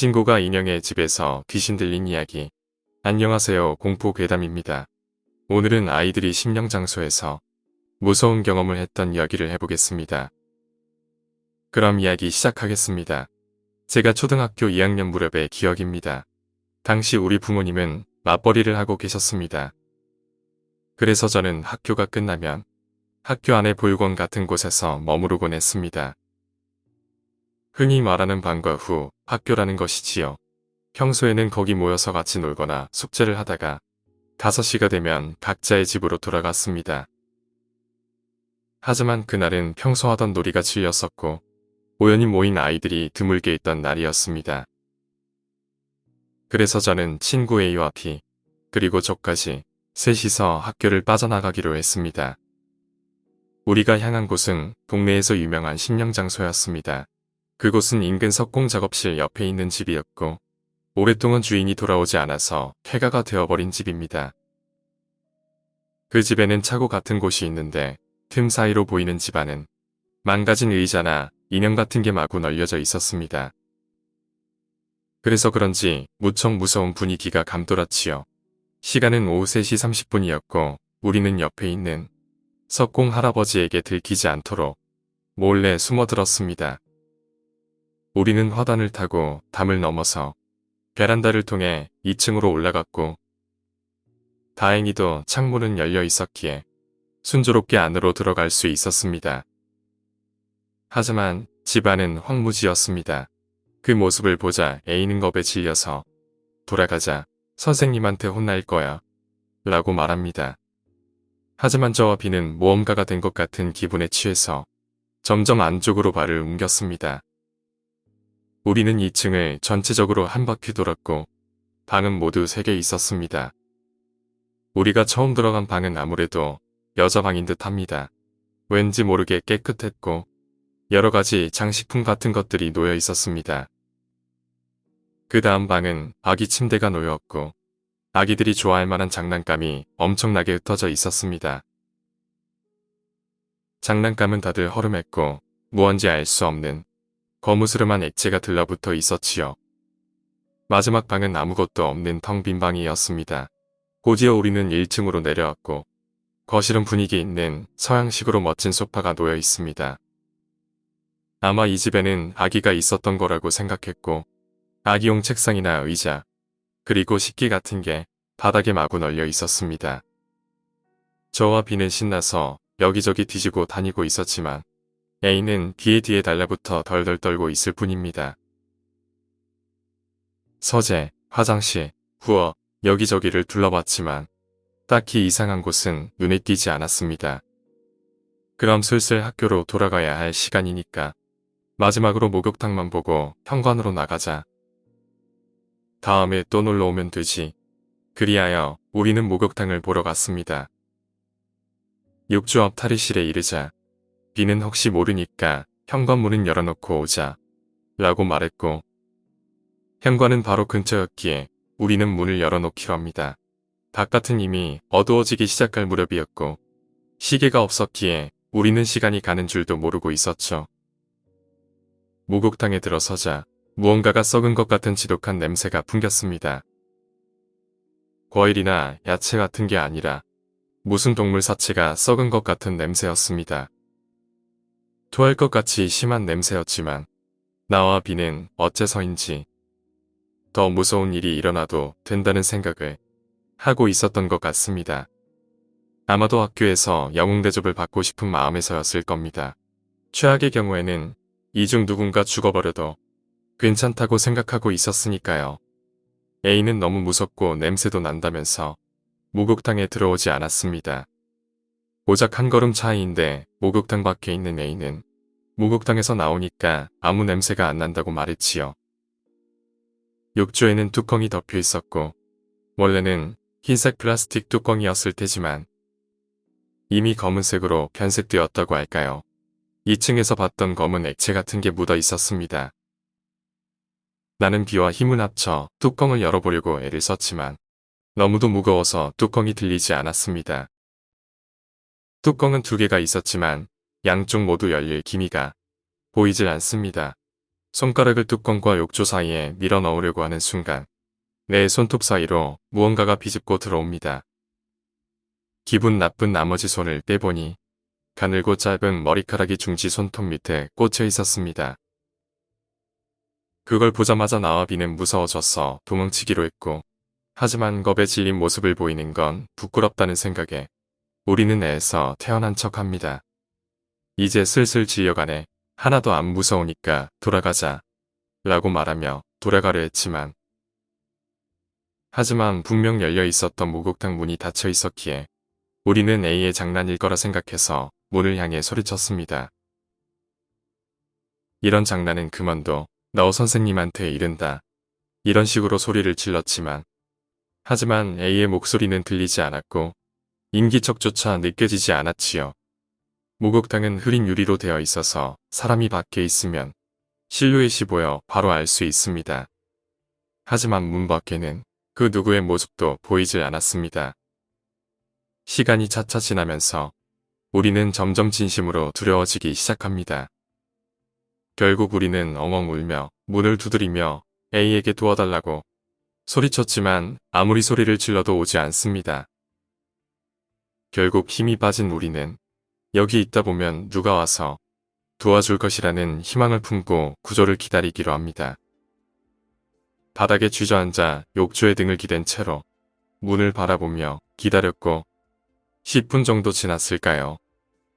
친구가 인형의 집에서 귀신 들린 이야기. 안녕하세요. 공포괴담입니다. 오늘은 아이들이 심령장소에서 무서운 경험을 했던 이야기를 해보겠습니다. 그럼 이야기 시작하겠습니다. 제가 초등학교 2학년 무렵의 기억입니다. 당시 우리 부모님은 맞벌이를 하고 계셨습니다. 그래서 저는 학교가 끝나면 학교 안의 볼권 같은 곳에서 머무르곤 했습니다. 흔히 말하는 방과 후 학교라는 것이지요. 평소에는 거기 모여서 같이 놀거나 숙제를 하다가 5시가 되면 각자의 집으로 돌아갔습니다. 하지만 그날은 평소 하던 놀이가 질렸었고 우연히 모인 아이들이 드물게 있던 날이었습니다. 그래서 저는 친구 A와 B 그리고 저까지 셋이서 학교를 빠져나가기로 했습니다. 우리가 향한 곳은 동네에서 유명한 심령장소였습니다. 그곳은 인근 석공 작업실 옆에 있는 집이었고 오랫동안 주인이 돌아오지 않아서 폐가가 되어버린 집입니다. 그 집에는 차고 같은 곳이 있는데 틈 사이로 보이는 집 안은 망가진 의자나 인형 같은 게 마구 널려져 있었습니다. 그래서 그런지 무척 무서운 분위기가 감돌았지요. 시간은 오후 3시 30분이었고 우리는 옆에 있는 석공 할아버지에게 들키지 않도록 몰래 숨어들었습니다. 우리는 화단을 타고 담을 넘어서 베란다를 통해 2층으로 올라갔고 다행히도 창문은 열려 있었기에 순조롭게 안으로 들어갈 수 있었습니다. 하지만 집안은 황무지였습니다. 그 모습을 보자 A는 겁에 질려서 돌아가자 선생님한테 혼날 거야 라고 말합니다. 하지만 저와 B는 모험가가 된 것 같은 기분에 취해서 점점 안쪽으로 발을 옮겼습니다. 우리는 2층을 전체적으로 한 바퀴 돌았고 방은 모두 3개 있었습니다. 우리가 처음 들어간 방은 아무래도 여자 방인 듯 합니다. 왠지 모르게 깨끗했고 여러 가지 장식품 같은 것들이 놓여 있었습니다. 그 다음 방은 아기 침대가 놓였고 아기들이 좋아할 만한 장난감이 엄청나게 흩어져 있었습니다. 장난감은 다들 허름했고 무언지 알 수 없는 거무스름한 액체가 들러붙어 있었지요. 마지막 방은 아무것도 없는 텅 빈 방이었습니다. 곧이어 우리는 1층으로 내려왔고 거실은 분위기 있는 서양식으로 멋진 소파가 놓여 있습니다. 아마 이 집에는 아기가 있었던 거라고 생각했고 아기용 책상이나 의자 그리고 식기 같은 게 바닥에 마구 널려 있었습니다. 저와 B는 신나서 여기저기 뒤지고 다니고 있었지만 A는 뒤에 달라붙어 덜덜 떨고 있을 뿐입니다. 서재, 화장실, 부엌, 여기저기를 둘러봤지만 딱히 이상한 곳은 눈에 띄지 않았습니다. 그럼 슬슬 학교로 돌아가야 할 시간이니까 마지막으로 목욕탕만 보고 현관으로 나가자. 다음에 또 놀러 오면 되지. 그리하여 우리는 목욕탕을 보러 갔습니다. 6주 앞 탈의실에 이르자 B는 혹시 모르니까 현관문은 열어놓고 오자 라고 말했고 현관은 바로 근처였기에 우리는 문을 열어놓기로 합니다. 바깥은 이미 어두워지기 시작할 무렵이었고 시계가 없었기에 우리는 시간이 가는 줄도 모르고 있었죠. 목욕탕에 들어서자 무언가가 썩은 것 같은 지독한 냄새가 풍겼습니다. 과일이나 야채 같은 게 아니라 무슨 동물 사체가 썩은 것 같은 냄새였습니다. 토할 것 같이 심한 냄새였지만 나와 B는 어째서인지 더 무서운 일이 일어나도 된다는 생각을 하고 있었던 것 같습니다. 아마도 학교에서 영웅 대접을 받고 싶은 마음에서였을 겁니다. 최악의 경우에는 이 중 누군가 죽어버려도 괜찮다고 생각하고 있었으니까요. A는 너무 무섭고 냄새도 난다면서 목욕탕에 들어오지 않았습니다. 고작 한 걸음 차이인데 목욕탕 밖에 있는 A는 목욕탕에서 나오니까 아무 냄새가 안 난다고 말했지요. 욕조에는 뚜껑이 덮여 있었고 원래는 흰색 플라스틱 뚜껑이었을 테지만 이미 검은색으로 변색되었다고 할까요. 2층에서 봤던 검은 액체 같은 게 묻어 있었습니다. 나는 B와 힘을 합쳐 뚜껑을 열어보려고 애를 썼지만 너무도 무거워서 뚜껑이 들리지 않았습니다. 뚜껑은 2개가 있었지만 양쪽 모두 열릴 기미가 보이질 않습니다. 손가락을 뚜껑과 욕조 사이에 밀어 넣으려고 하는 순간 내 손톱 사이로 무언가가 비집고 들어옵니다. 기분 나쁜 나머지 손을 빼보니 가늘고 짧은 머리카락이 중지 손톱 밑에 꽂혀 있었습니다. 그걸 보자마자 나와 비는 무서워져서 도망치기로 했고, 하지만 겁에 질린 모습을 보이는 건 부끄럽다는 생각에 우리는 애에서 태어난 척합니다. 이제 슬슬 지려가네. 하나도 안 무서우니까 돌아가자. 라고 말하며 돌아가려 했지만, 하지만 분명 열려 있었던 목욕탕 문이 닫혀 있었기에 우리는 A의 장난일 거라 생각해서 문을 향해 소리쳤습니다. 이런 장난은 그만둬. 너 선생님한테 이른다. 이런 식으로 소리를 질렀지만, 하지만 A의 목소리는 들리지 않았고 인기척조차 느껴지지 않았지요. 목욕탕은 흐린 유리로 되어 있어서 사람이 밖에 있으면 실루엣이 보여 바로 알 수 있습니다. 하지만 문 밖에는 그 누구의 모습도 보이질 않았습니다. 시간이 차차 지나면서 우리는 점점 진심으로 두려워지기 시작합니다. 결국 우리는 엉엉 울며 문을 두드리며 A에게 도와달라고 소리쳤지만 아무리 소리를 질러도 오지 않습니다. 결국 힘이 빠진 우리는 여기 있다 보면 누가 와서 도와줄 것이라는 희망을 품고 구조를 기다리기로 합니다. 바닥에 주저앉아 욕조에 등을 기댄 채로 문을 바라보며 기다렸고 10분 정도 지났을까요?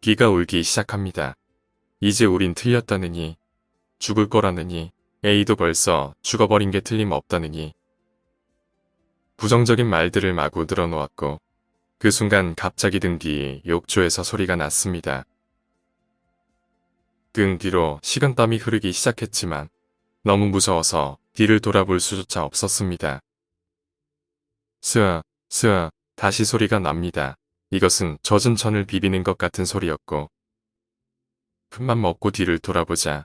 귀가 울기 시작합니다. 이제 우린 틀렸다느니, 죽을 거라느니, A도 벌써 죽어버린 게 틀림없다느니. 부정적인 말들을 마구 늘어놓았고 그 순간 갑자기 등 뒤 욕조에서 소리가 났습니다. 등 뒤로 식은땀이 흐르기 시작했지만 너무 무서워서 뒤를 돌아볼 수조차 없었습니다. 스아, 스아, 다시 소리가 납니다. 이것은 젖은 천을 비비는 것 같은 소리였고, 큰맘 먹고 뒤를 돌아보자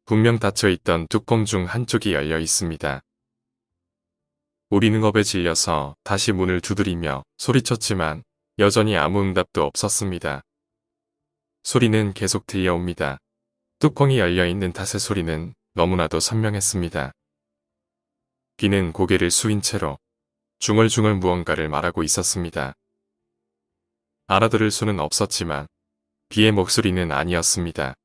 분명 닫혀있던 뚜껑 중 한쪽이 열려 있습니다. 우리는 겁에 질려서 다시 문을 두드리며 소리쳤지만 여전히 아무 응답도 없었습니다. 소리는 계속 들려옵니다. 뚜껑이 열려있는 탓에 소리는 너무나도 선명했습니다. 귀는 고개를 숙인 채로 중얼중얼 무언가를 말하고 있었습니다. 알아들을 수는 없었지만 귀의 목소리는 아니었습니다.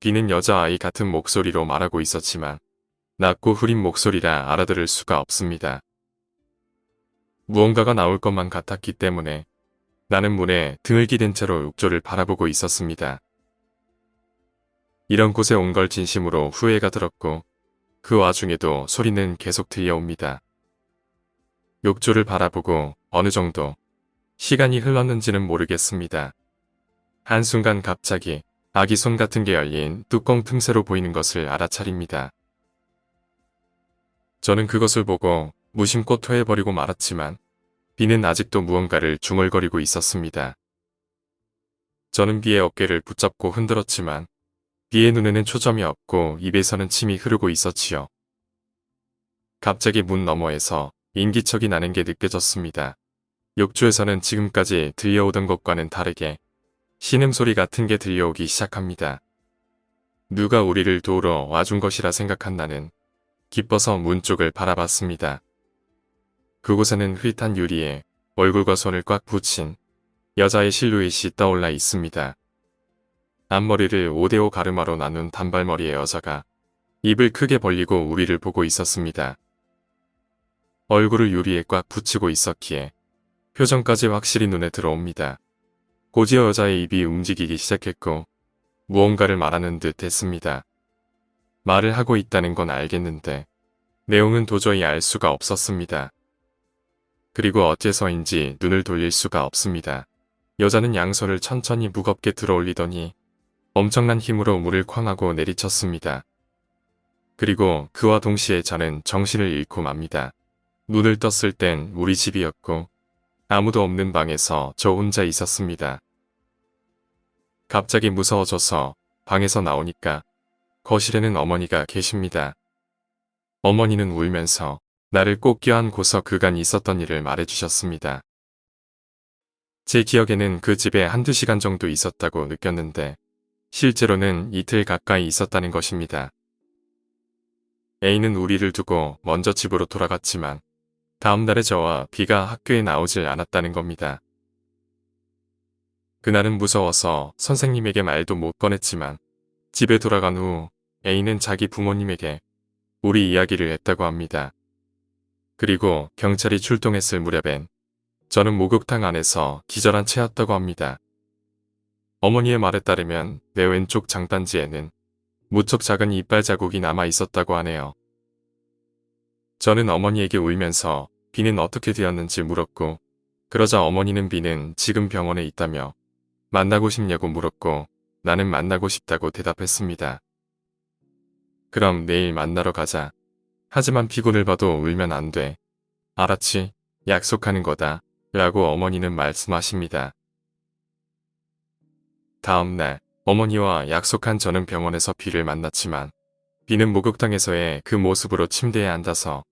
귀는 여자아이 같은 목소리로 말하고 있었지만 낮고 흐린 목소리라 알아들을 수가 없습니다. 무언가가 나올 것만 같았기 때문에 나는 문에 등을 기댄 채로 욕조를 바라보고 있었습니다. 이런 곳에 온 걸 진심으로 후회가 들었고 그 와중에도 소리는 계속 들려옵니다. 욕조를 바라보고 어느 정도 시간이 흘렀는지는 모르겠습니다. 한순간 갑자기 아기 손 같은 게 열린 뚜껑 틈새로 보이는 것을 알아차립니다. 저는 그것을 보고 무심코 토해버리고 말았지만 비는 아직도 무언가를 중얼거리고 있었습니다. 저는 비의 어깨를 붙잡고 흔들었지만 비의 눈에는 초점이 없고 입에서는 침이 흐르고 있었지요. 갑자기 문 너머에서 인기척이 나는 게 느껴졌습니다. 욕조에서는 지금까지 들려오던 것과는 다르게 신음소리 같은 게 들려오기 시작합니다. 누가 우리를 도우러 와준 것이라 생각한 나는 기뻐서 문 쪽을 바라봤습니다. 그곳에는 흐릿한 유리에 얼굴과 손을 꽉 붙인 여자의 실루엣이 떠올라 있습니다. 앞머리를 5대5 가르마로 나눈 단발머리의 여자가 입을 크게 벌리고 우리를 보고 있었습니다. 얼굴을 유리에 꽉 붙이고 있었기에 표정까지 확실히 눈에 들어옵니다. 곧이어 여자의 입이 움직이기 시작했고 무언가를 말하는 듯 했습니다. 말을 하고 있다는 건 알겠는데 내용은 도저히 알 수가 없었습니다. 그리고 어째서인지 눈을 돌릴 수가 없습니다. 여자는 양손을 천천히 무겁게 들어올리더니 엄청난 힘으로 물을 쾅하고 내리쳤습니다. 그리고 그와 동시에 저는 정신을 잃고 맙니다. 눈을 떴을 땐 우리 집이었고 아무도 없는 방에서 저 혼자 있었습니다. 갑자기 무서워져서 방에서 나오니까 거실에는 어머니가 계십니다. 어머니는 울면서 나를 꼭 껴안고서 그간 있었던 일을 말해주셨습니다. 제 기억에는 그 집에 한두 시간 정도 있었다고 느꼈는데 실제로는 이틀 가까이 있었다는 것입니다. A는 우리를 두고 먼저 집으로 돌아갔지만 다음 날에 저와 B가 학교에 나오질 않았다는 겁니다. 그날은 무서워서 선생님에게 말도 못 꺼냈지만 집에 돌아간 후 A는 자기 부모님에게 우리 이야기를 했다고 합니다. 그리고 경찰이 출동했을 무렵엔 저는 목욕탕 안에서 기절한 채였다고 합니다. 어머니의 말에 따르면 내 왼쪽 장단지에는 무척 작은 이빨 자국이 남아 있었다고 하네요. 저는 어머니에게 울면서 B는 어떻게 되었는지 물었고, 그러자 어머니는 B는 지금 병원에 있다며 만나고 싶냐고 물었고, 나는 만나고 싶다고 대답했습니다. 그럼 내일 만나러 가자. 하지만 피곤을 봐도 울면 안 돼. 알았지? 약속하는 거다. 라고 어머니는 말씀하십니다. 다음 날 어머니와 약속한 저는 병원에서 B를 만났지만 B는 목욕탕에서의 그 모습으로 침대에 앉아서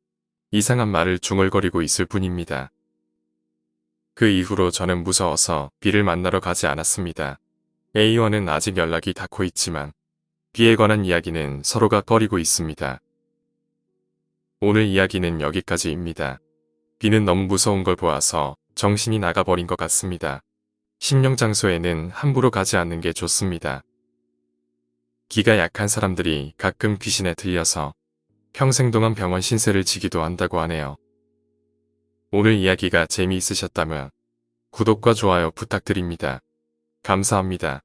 이상한 말을 중얼거리고 있을 뿐입니다. 그 이후로 저는 무서워서 B를 만나러 가지 않았습니다. A와는 아직 연락이 닿고 있지만 B에 관한 이야기는 서로가 꺼리고 있습니다. 오늘 이야기는 여기까지입니다. B는 너무 무서운 걸 보아서 정신이 나가버린 것 같습니다. 심령장소에는 함부로 가지 않는 게 좋습니다. 기가 약한 사람들이 가끔 귀신에 들려서 평생 동안 병원 신세를 지기도 한다고 하네요. 오늘 이야기가 재미있으셨다면 구독과 좋아요 부탁드립니다. 감사합니다.